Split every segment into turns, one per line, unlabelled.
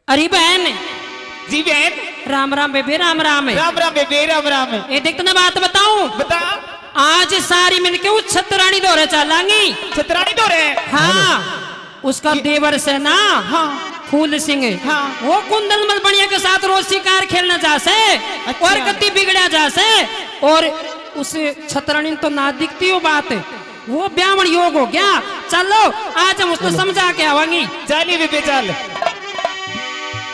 अरे बहन
जी बहन।
राम राम बेबे राम राम।
राम राम बेबे राम राम।
ये देख ना बात बताऊं,
बता।
आज सारी मिलके उस छतरानी दौरे चलांगी।
छतरानी दौरे?
हाँ, उसका देवर से ना।
हाँ।
फूल सिंह।
हाँ।
वो कुंदल मलबनिया के साथ रोज शिकार खेलना जासे।
अच्छा।
और गति बिगड़ा जासे। और उस छतरानी तो ना दिखती हो बात, वो ब्याह्मण योग हो गया। चलो आज हम उसको समझा के आवांगी।
चलिए बेबे चल।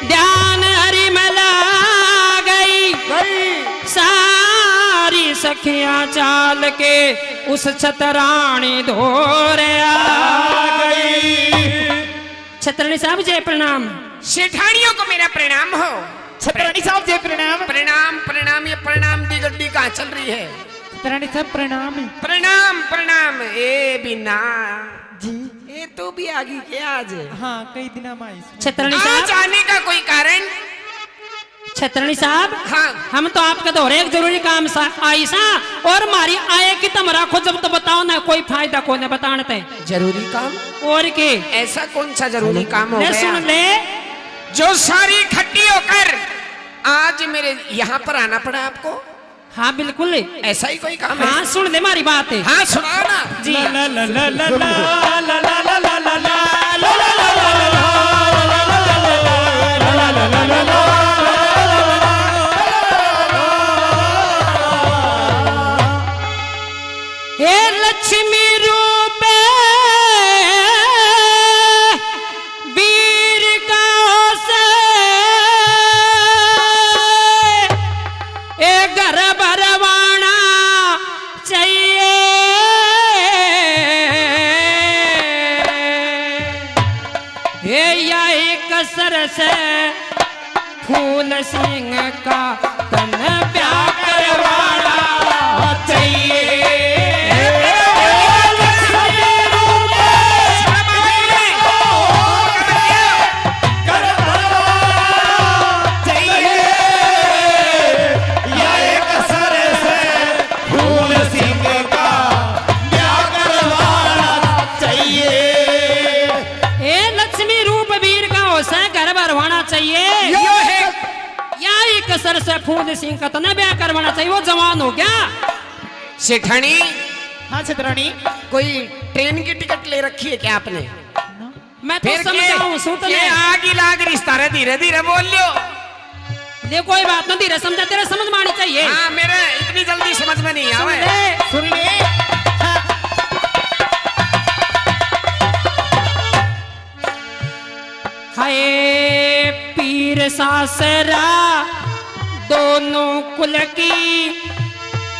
ध्यान हरि मला गई सारी सखियां चाल के उस छतरानी धोरे आ गई। छतरानी साहब जय प्रणाम।
सेठानियों को मेरा प्रणाम हो।
छतरानी साहब जय प्रणाम।
प्रणाम प्रणाम, ये प्रणाम की गड्डी कहाँ चल रही है?
छतरानी साहब प्रणाम।
प्रणाम प्रणाम। ए बिना
जी।
ये तू भी आ गई क्या आज?
हाँ कई दिन हम आए।
छतरानी
आज
साहब,
आने का कोई कारण?
छतरानी साहब,
हाँ।
हम तो आपका दौरे एक जरूरी काम आई सा। और हमारी आए कि तुम रखो जब तो बताओ ना, कोई फायदा को न बताने।
जरूरी काम?
और के
ऐसा कौन सा जरूरी काम हो
ले
गया
सुन ले,
जो सारी इकट्ठी होकर आज मेरे यहाँ पर आना पड़ा आपको?
हाँ बिल्कुल
ऐसा ही कोई काम है?
हाँ सुन ले हमारी बात है।
हाँ सुनाओ ना
जी। हे लक्ष्मी रूप वीर का से ए घर भरवाना चाहिए। हे या एक सर से फूल सिंह का तन प्यार करवाना चाहिए। सर से फूल सिंह का तो ब्याह करवाना चाहिए, वो जवान हो गया।
सेठानी।
हाँ छतरानी।
कोई ट्रेन की टिकट ले रखी है क्या आपने?
मैं तो समझाऊं सुन ले,
आगे लाग रिश्ता रे, धीरे धीरे बोल लियो।
ले कोई बात ना, धीरे समझा, तेरे समझ में आनी चाहिए।
हाँ मेरे इतनी जल्दी समझ में नहीं आवे।
सुन ले।
हाय पीर सासरा दोनों कुल की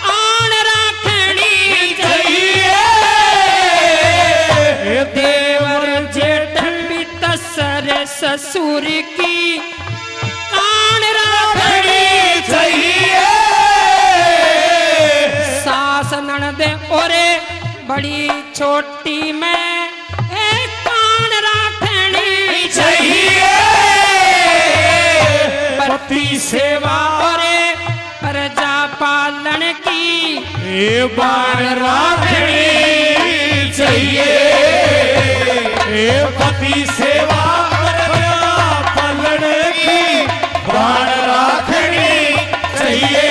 आन रखनी चाहिए। देवर जेठ पितसर ससुर की कान रखनी चाहिए। सास ननद और बड़ी छोटी में एक कान रखनी चाहिए। पति सेवा और प्रजा पालन की बाण रखनी चाहिए।
पति सेवा प्रजा पालन की बाण रखनी चाहिए।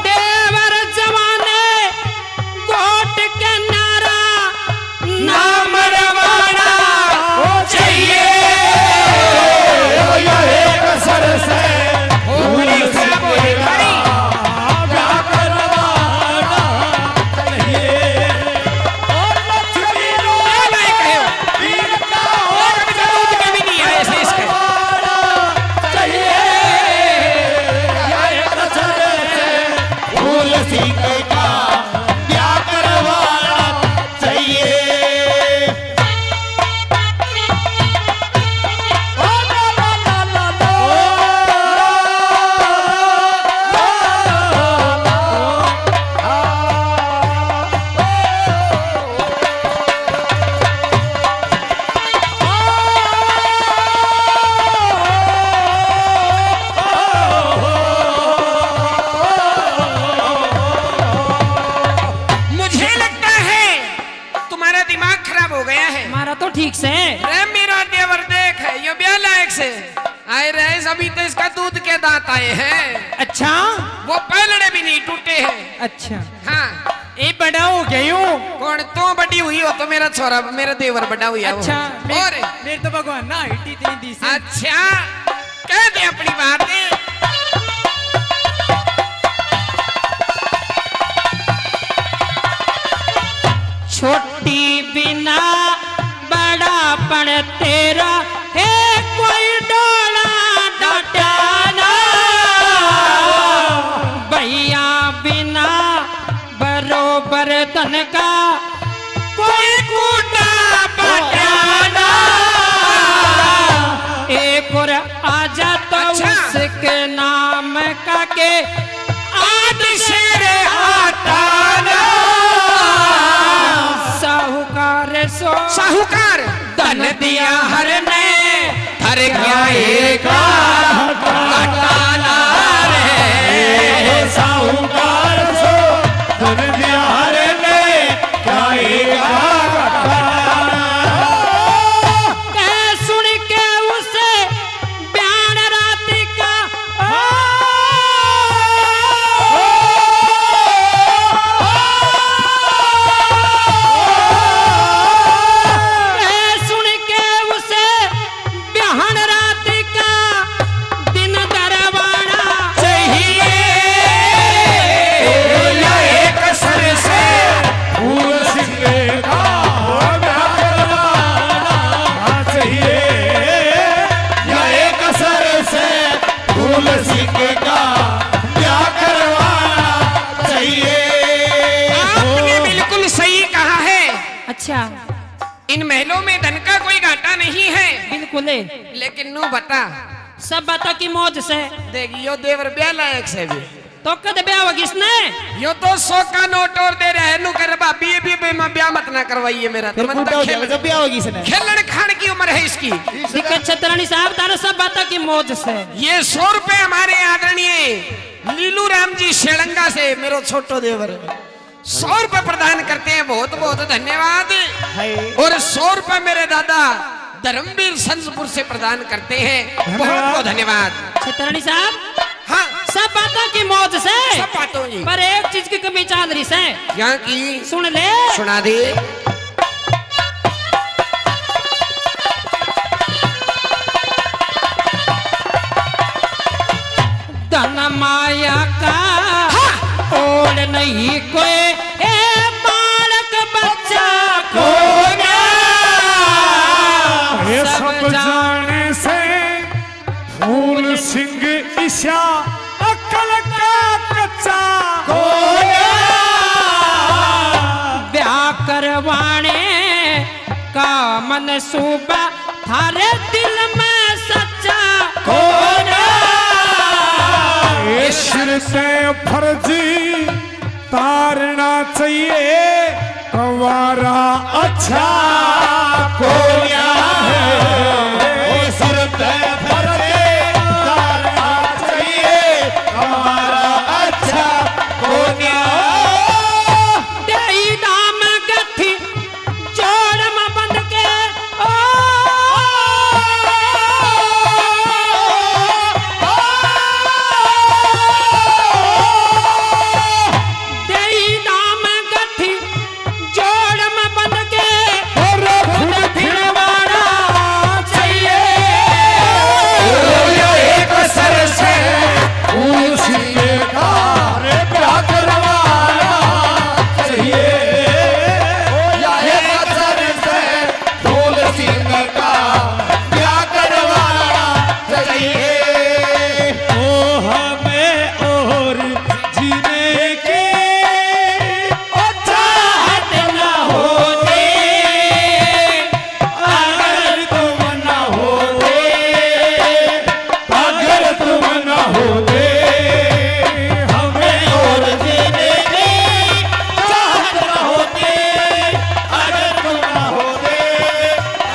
देवर जवाने गोट के नारा नाम रवाना चाहिए।
एक सर से
से आए रहे, अभी तो इसका दूध के दांत आए हैं।
अच्छा
वो पहलड़े भी नहीं टूटे हैं।
अच्छा
हाँ
ये बड़ा हो गया यूं।
कौन तो बड़ी हुई हो तो मेरा छोरा मेरा देवर बड़ा हुआ वो।
अच्छा
और
मेरे तो भगवान ना हाइट इतनी दी से।
अच्छा कह दे अपनी बात।
छोटी बिना बड़ा पण तेरा है, कोई डोला डटाना। भैया बिना बरोबर धन का कोई कूटा बटाना। एक और आजा तो
अच्छा।
उसके नाम का के आठ शेर हटाना।
साहूकार धन दिया हर ने हर क्या एक घटाना रे।
साहूकार सो धन दिया हर ने क्या एक
सुन के उसे बयान रात का सुन के उसे बयान रात का दिन दरवाना
चाहिए या एक सर से
फूल सिंगे का ब्याह करवाना चाहिए, या एक सर से फूल सिंह का ब्याह करवाना चाहिए।
आपने बिल्कुल सही कहा है।
अच्छा
इन महलों में धन का कोई घाटा नहीं है,
बिल्कुल
लेकिन नू बता
सब बातों की मौज से
देगी यो देवर ब्याह लायक से भी
तो कद ब्याह होगी इसने।
यो तो 100 का नोट और दे रहे नु कर भाभी ये भी मैं ब्याह मत ना करवाइए मेरा तो मन तो
जब ब्याह होगी इसने।
खेलन खान की उम्र है इसकी।
दिक्कत छतरानी साहब तारा सब बातों की मौज से।
ये 100 रुपए हमारे आदरणीय लीलू राम जी शेलंगा से मेरो छोटो देवर 100 रुपए प्रदान करते हैं। बहुत बहुत धन्यवाद। और 100 रुपए मेरे दादा धर्मवीर संजपुर से प्रदान करते हैं। बहुत बहुत धन्यवाद।
छतरानी साहब
हाँ
सब बातों की मौज से,
सब बातों जी।
पर एक चीज की कमी चाल रही से।
यहाँ की
सुन ले
सुना दे।
धन माया का ओढ़ नहीं कोई ए बालक बच्चा को
ये सब जाने से फूल सिंह ईशा अकल का कच्चा
ब्याह करवाने का मनसूबा थारे दिल में सच्चा
सिर से फर्जी तारना चाहिए, कंवारा अच्छा कोया है। सिर पे फर्जी तारना चाहिए, कंवारा अच्छा कोया।
देई दाम गठी जोड़ में बंद के देई दाम गठी जोड़ में बंद के फिरवाना चाहिए।
एक सर से
फूल सिंह का रे ब्याह करवाना चाहिए, या एक सर से फूल सिंह का ब्याह करवाना चाहिए। ओ हमें और जीने की चाहत न होती, अगर तुम न होते, अगर तुम न होते, हमें और जीने की चाहत न होती, अगर तुम न होते,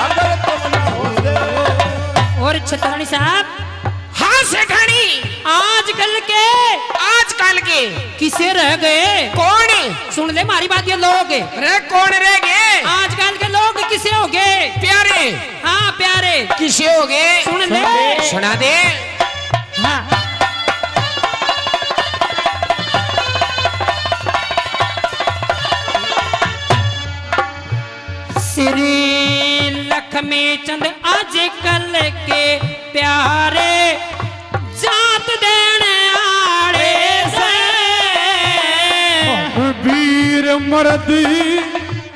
अगर तुम न होते।
और छतरानी साहब
हाँ सेठानी
आजकल के किसे रह गए?
कौन
सुन ले हमारी बात, ये लोग
रे कौन रह गए?
आजकल के लोग लोग किसे हो गए
प्यारे
हाँ प्यारे
किसे हो गए
सुन ले
सुना दे
हाँ श्री लक्ष्मी चंद आज कल के प्यारे जात देने आड़े से
वीर मर्द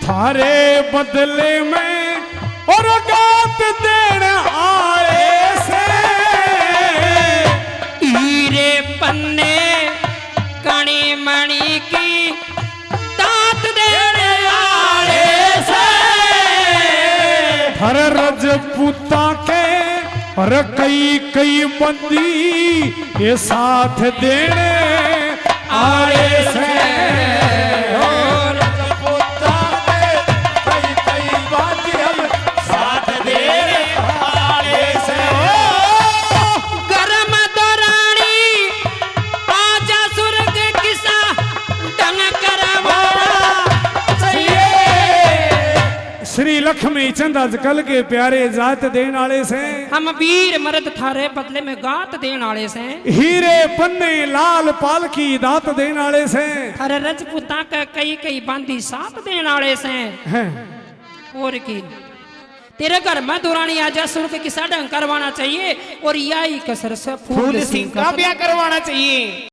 थारे बदले में और गात देने आए से
हीरे पन्ने कणी मणि की दात देने आड़े से
हर रजपूता के और कई कई बंदी ये साथ देने आए से रजपूता के कई कई बंदी हम साथ देने आए से
गरम दरानी आजा सुर्ग किसा डंग करवाना चाहिए
श्री लक्ष्मी चंद आजकल के प्यारे जात देने वाले से
हम वीर मर्द थारे बदले में गात देने वाले से
हीरे पन्ने लाल पाल की दात देने वाले से
अरे रजपूता का कई कई बांधी साथ देने वाले से
हैं
और की तेरे घर में दुरानी आजा सुर्ग किसा डंग करवाना चाहिए और याई कसर से फूल सिंह का
ब्याह करवाना चाहिए।